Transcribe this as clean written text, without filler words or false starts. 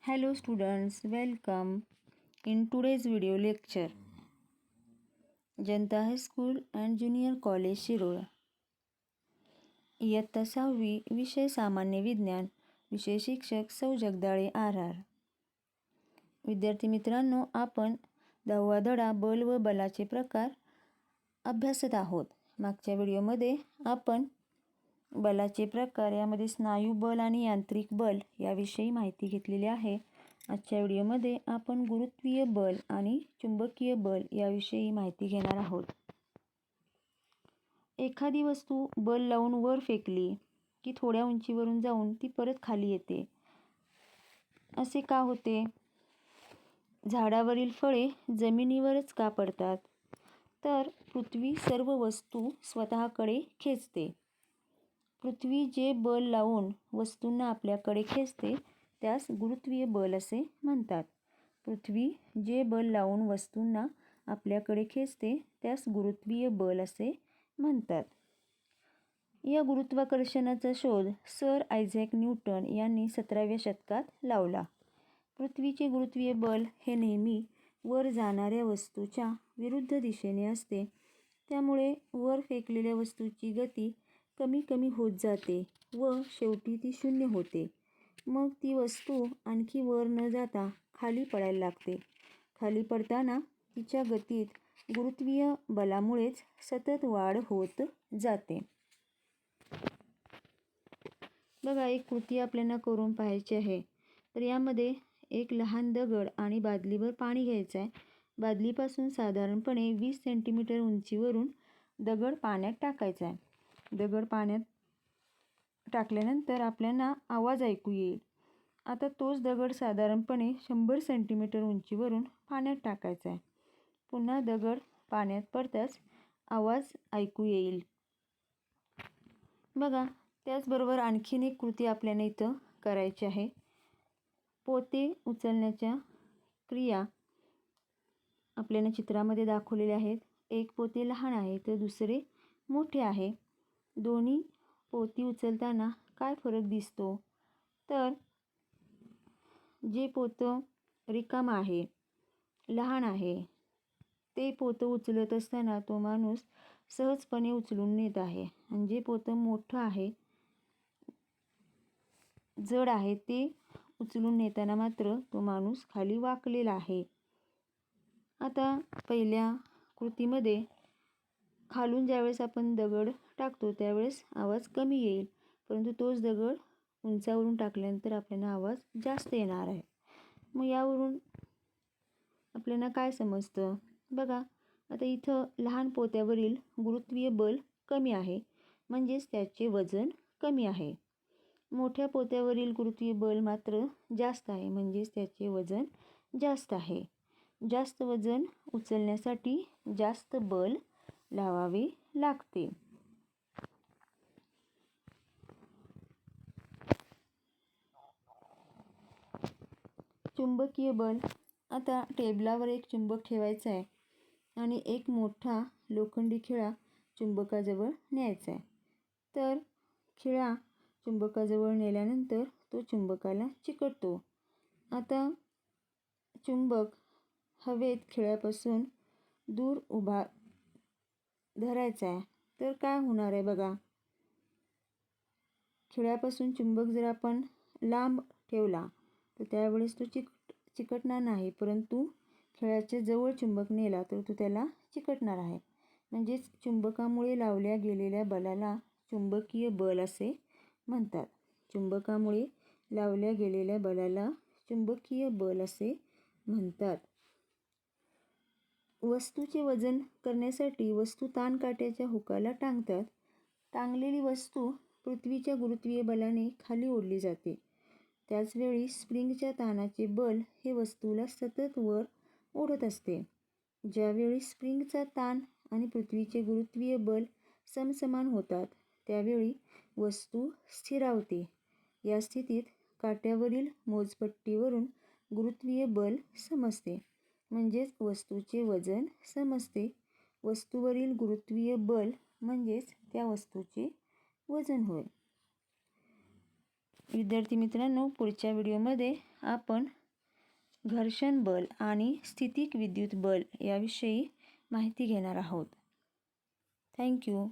Hello students, welcome in today's video lecture. Janata high school and junior college Shirol. इयत्ता 6वी, विषय सामान्य विज्ञान, विषय शिक्षक सौ जगदाळे आर. विद्यार्थी मित्रांनो, आपण 10वा धडा बल व बलाचे प्रकार अभ्यासत आहोत. मागच्या व्हिडिओमध्ये आपण बलाचे प्रकार यामध्ये स्नायू बल आणि यांत्रिक बल याविषयी माहिती घेतलेली आहे. आजच्या व्हिडिओमध्ये आपण गुरुत्वीय बल आणि चुंबकीय बल याविषयी माहिती घेणार आहोत. एखादी वस्तू बल लावून वर फेकली की थोड्या उंचीवरून जाऊन ती परत खाली येते. असे का होते? झाडावरील फळे जमिनीवरच का पडतात? तर पृथ्वी सर्व वस्तू स्वतःकडे खेचते. पृथ्वी जे बल लावून वस्तूंना आपल्याकडे खेचते त्यास गुरुत्वीय बल असे म्हणतात. पृथ्वी जे बल लावून वस्तूंना आपल्याकडे खेचते त्यास गुरुत्वीय बल असे म्हणतात. या गुरुत्वाकर्षणाचा शोध सर आयझॅक न्यूटन यांनी 17व्या शतकात लावला. पृथ्वीचे गुरुत्वीय बल हे नेहमी वर जाणाऱ्या वस्तूच्या विरुद्ध दिशेने असते. त्यामुळे वर फेकलेल्या वस्तूची गती कमी कमी होत जाते व शेवटी ती शून्य होते. मग ती वस्तू आणखी वर न जाता खाली पडायला लागते. खाली पडताना तिच्या गतीत गुरुत्वीय बलामुळेच सतत वाढ होत जाते. बघा, एक कृती आपल्याला करून पाहायची आहे. तर यामध्ये एक लहान दगड आणि बादलीवर पाणी घ्यायचं आहे. बादलीपासून साधारणपणे 20 सेंटीमीटर उंचीवरून दगड पाण्यात टाकायचा आहे. दगड पाण्यात टाकल्यानंतर आपल्याला आवाज ऐकू येईल. आता तोच दगड साधारणपणे 100 सेंटीमीटर उंचीवरून पाण्यात टाकायचा आहे. पुन्हा दगड पाण्यात पडताच आवाज ऐकू येईल. बघा, त्याचबरोबर आणखीन एक कृती आपल्याला इथं करायची आहे. पोते उचलण्याच्या क्रिया आपल्याला चित्रामध्ये दाखवलेल्या आहेत. एक पोते लहान आहे तर दुसरे मोठे आहे. दोन्ही पोती उचलताना काय फरक दिसतो? तर जे पोतं रिकामं आहे, लहान आहे, ते पोतं उचलत असताना तो माणूस सहजपणे उचलून नेत आहे. आणि जे पोतं मोठं आहे, जड आहे, ते उचलून नेताना मात्र तो माणूस खाली वाकलेला आहे. आता पहिल्या कृतीमध्ये खालून ज्यावेळेस आपण दगड टाकतो त्यावेळेस आवाज कमी येईल, परंतु तोच दगड उंचावरून टाकल्यानंतर आपल्याला आवाज जास्त येणार आहे. मग यावरून आपल्याला काय समजतं? बघा, आता इथं लहान पोत्यावरील गुरुत्वीय बल कमी आहे, म्हणजेच त्याचे वजन कमी आहे. मोठ्या पोत्यावरील गुरुत्वीय बल मात्र जास्त आहे, म्हणजेच त्याचे वजन जास्त आहे. जास्त वजन उचलण्यासाठी जास्त बल लावावे लागते. चुंबकीय बल. आता टेबलावर एक चुंबक ठेवायचा आहे आणि एक मोठा लोखंडी खिळा चुंबकाजवळ न्यायचा आहे. तर खिळा चुंबकाजवळ नेल्यानंतर तो चुंबकाला चिकटतो. आता चुंबक हवेत खिळ्यापासून दूर उभा धरायचा आहे. तर काय होणार आहे बघा, खिळ्यापासून चुंबक जर आपण लांब ठेवला तर त्यावेळेस तो चिकटणार नाही, परंतु खिळ्याच्या जवळ चुंबक नेला तर तो त्याला चिकटणार आहे. म्हणजेच चुंबकामुळे लावल्या गेलेल्या बलाला चुंबकीय बल असे म्हणतात. चुंबकामुळे लावल्या गेलेल्या बलाला चुंबकीय बल असे म्हणतात. वस्तूचे वजन करण्यासाठी वस्तू ताणकाट्याच्या हुकाला टांगतात. टांगलेली वस्तू पृथ्वीच्या गुरुत्वीय बलाने खाली ओढली जाते. त्याचवेळी स्प्रिंगच्या ताणाचे बल हे वस्तूला सतत वर ओढत असते. ज्यावेळी स्प्रिंगचा ताण आणि पृथ्वीचे गुरुत्वीय बल समसमान होतात त्यावेळी वस्तू स्थिरावते. या स्थितीत काट्यावरील मोजपट्टीवरून गुरुत्वीय बल समजते, म्हणजेच वस्तूचे वजन समजते. वस्तूवरील गुरुत्वीय बल म्हणजेच त्या वस्तूचे वजन होय. विद्यार्थी मित्रांनो, पुढच्या व्हिडिओमध्ये आपण घर्षण बल आणि स्थितिक विद्युत बल याविषयी माहिती घेणार आहोत. थँक्यू.